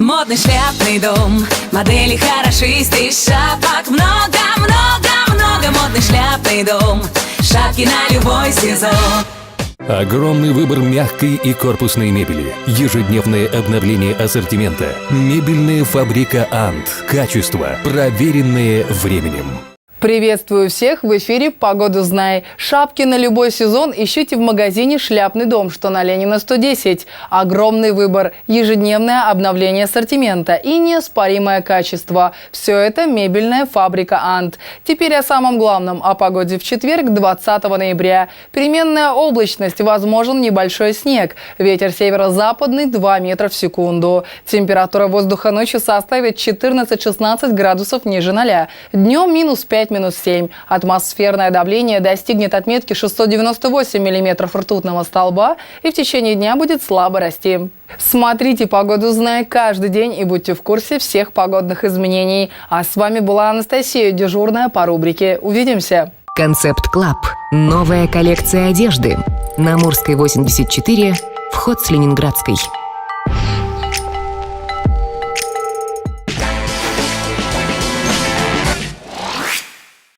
Модный шляпный дом, модели хорошисты, шапок много-много-много. Модный шляпный дом, шапки на любой сезон. Огромный выбор мягкой и корпусной мебели. Ежедневное обновление ассортимента. Мебельная фабрика «Ант». Качество, проверенное временем. Приветствую всех! В эфире «Погоду знай». Шапки на любой сезон ищите в магазине «Шляпный дом», что на Ленина 110. Огромный выбор, ежедневное обновление ассортимента и неоспоримое качество. Все это мебельная фабрика «Ант». Теперь о самом главном, о погоде в четверг, 20 ноября. Переменная облачность, возможен небольшой снег. Ветер северо-западный 2 метра в секунду. Температура воздуха ночью составит 14-16 градусов ниже 0. Днем минус 5, минус 7. Атмосферное давление достигнет отметки 698 миллиметров ртутного столба и в течение дня будет слабо расти. Смотрите «Погоду знай» каждый день и будьте в курсе всех погодных изменений. А с вами была Анастасия, дежурная по рубрике. Увидимся! Концепт Клаб. Новая коллекция одежды. На Амурской 84. Вход с Ленинградской.